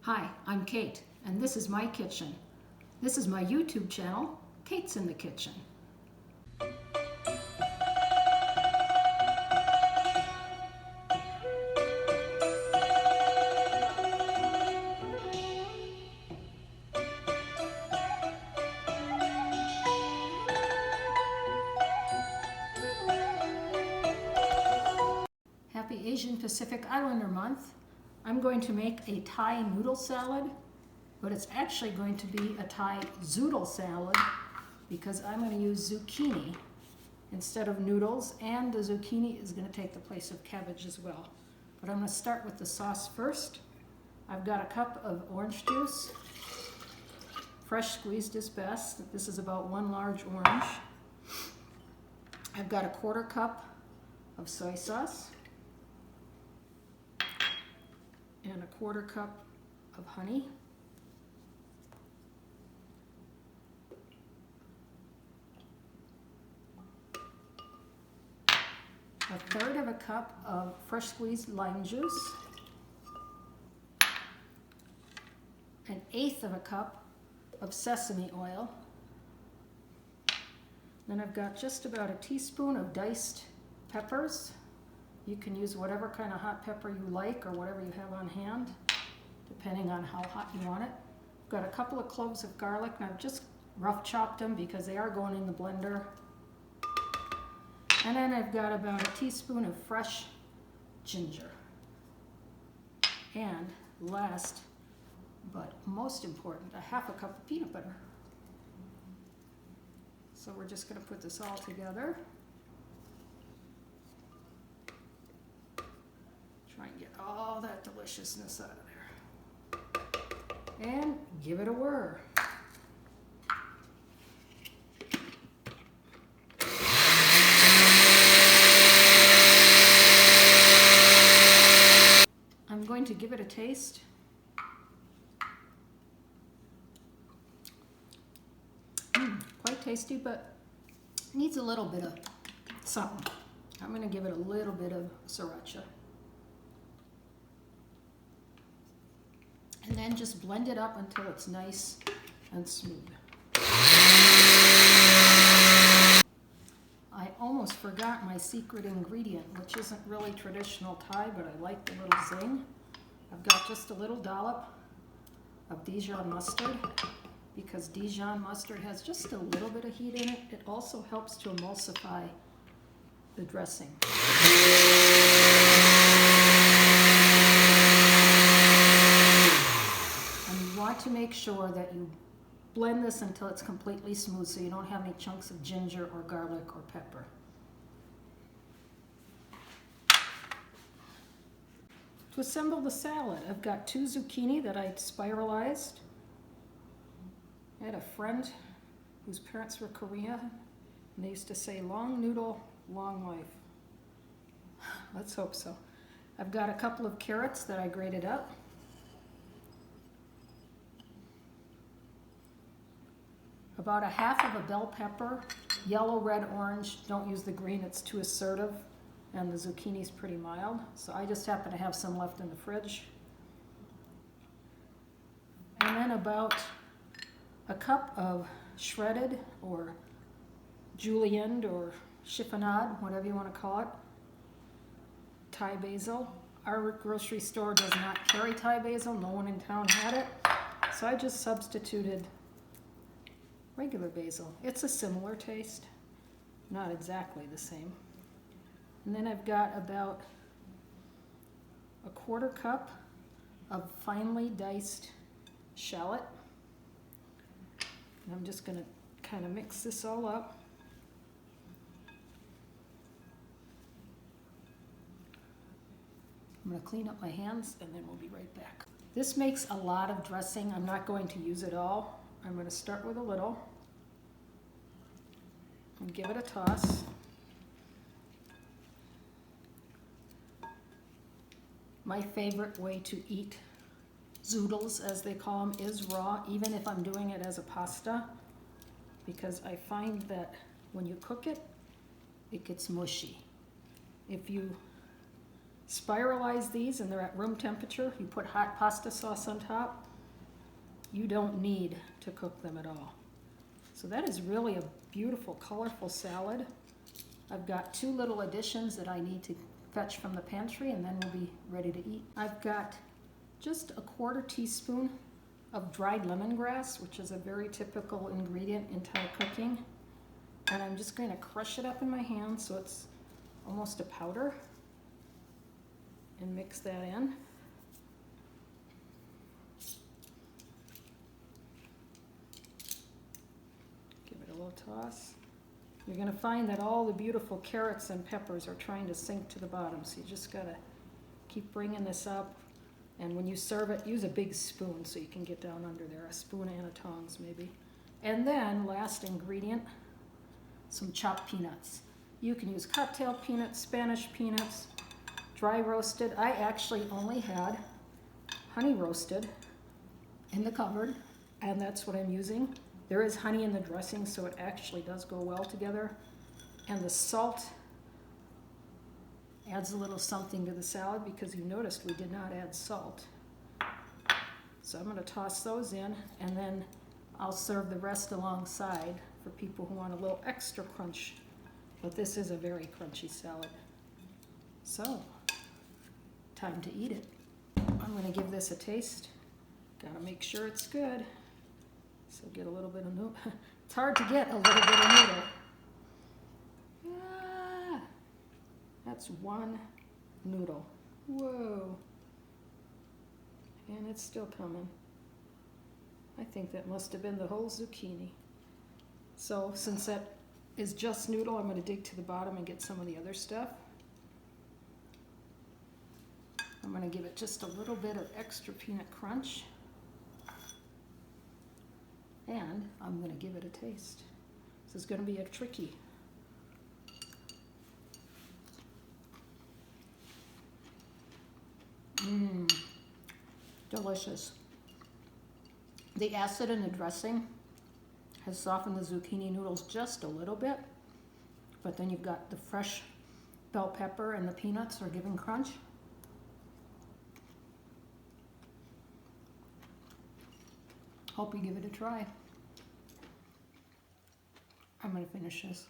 Hi, I'm Kate, and this is my kitchen. This is my YouTube channel, Kate's in the Kitchen. Happy Asian Pacific Islander Month. I'm going to make a Thai noodle salad, but it's actually going to be a Thai Zoodle salad because I'm going to use zucchini instead of noodles, and the zucchini is going to take the place of cabbage as well. But I'm going to start with the sauce first. I've got a cup of orange juice. Fresh squeezed is best. This is about 1 large orange. I've got a 1/4 cup of soy sauce and a 1/4 cup of honey. A 1/3 cup of fresh squeezed lime juice. 1/8 cup of sesame oil. Then I've got just about a teaspoon of diced peppers. You can use whatever kind of hot pepper you like or whatever you have on hand, depending on how hot you want it. I've got a couple of cloves of garlic, and I've just rough chopped them because they are going in the blender. And then I've got about a teaspoon of fresh ginger. And last but most important, a 1/2 cup of peanut butter. So we're just going to put this all together. Try and get all that deliciousness out of there. And give it a whir. I'm going to give it a taste. Quite tasty, but needs a little bit of something. I'm going to give it a little bit of sriracha. And then just blend it up until it's nice and smooth. I almost forgot my secret ingredient, which isn't really traditional Thai, but I like the little zing. I've got just a little dollop of Dijon mustard, because Dijon mustard has just a little bit of heat in it. It also helps to emulsify the dressing. And you want to make sure that you blend this until it's completely smooth so you don't have any chunks of ginger or garlic or pepper. To assemble the salad, I've got 2 zucchini that I spiralized. I had a friend whose parents were Korean, and they used to say, long noodle, long life. Let's hope so. I've got a couple of carrots that I grated up. About a 1/2 bell pepper, yellow, red, orange. Don't use the green, it's too assertive, and the zucchini's pretty mild. So I just happen to have some left in the fridge. And then about a cup of shredded or julienned or chiffonade, whatever you want to call it, Thai basil. Our grocery store does not carry Thai basil. No one in town had it. So I just substituted regular basil. It's a similar taste, not exactly the same. And then I've got about a 1/4 cup of finely diced shallot. And I'm just going to kind of mix this all up. I'm going to clean up my hands and then we'll be right back. This makes a lot of dressing. I'm not going to use it all. I'm going to start with a little and give it a toss. My favorite way to eat zoodles, as they call them, is raw, even if I'm doing it as a pasta, because I find that when you cook it, it gets mushy. If you spiralize these and they're at room temperature. You put hot pasta sauce on top. You don't need to cook them at all. So that is really a beautiful, colorful salad. I've got 2 little additions that I need to fetch from the pantry, and then we'll be ready to eat. I've got just a 1/4 teaspoon of dried lemongrass, which is a very typical ingredient in Thai cooking. And I'm just going to crush it up in my hand so it's almost a powder and mix that in. Give it a little toss. You're going to find that all the beautiful carrots and peppers are trying to sink to the bottom, so you just got to keep bringing this up. And when you serve it, use a big spoon so you can get down under there, a spoon and a tongs maybe. And then, last ingredient, some chopped peanuts. You can use cocktail peanuts, Spanish peanuts, dry roasted. I actually only had honey roasted in the cupboard, and that's what I'm using. There is honey in the dressing, so it actually does go well together. And the salt adds a little something to the salad because you noticed we did not add salt. So I'm going to toss those in, and then I'll serve the rest alongside for people who want a little extra crunch. But this is a very crunchy salad. So, time to eat it. I'm going to give this a taste. Got to make sure it's good. So get a little bit of noodle. It's hard to get a little bit of noodle. Ah, that's 1 noodle. Whoa. And it's still coming. I think that must have been the whole zucchini. So since that is just noodle, I'm going to dig to the bottom and get some of the other stuff. I'm going to give it just a little bit of extra peanut crunch. And I'm going to give it a taste. This is going to be a tricky. Delicious. The acid in the dressing has softened the zucchini noodles just a little bit, but then you've got the fresh bell pepper and the peanuts are giving crunch. Hope you give it a try. I'm going to finish this.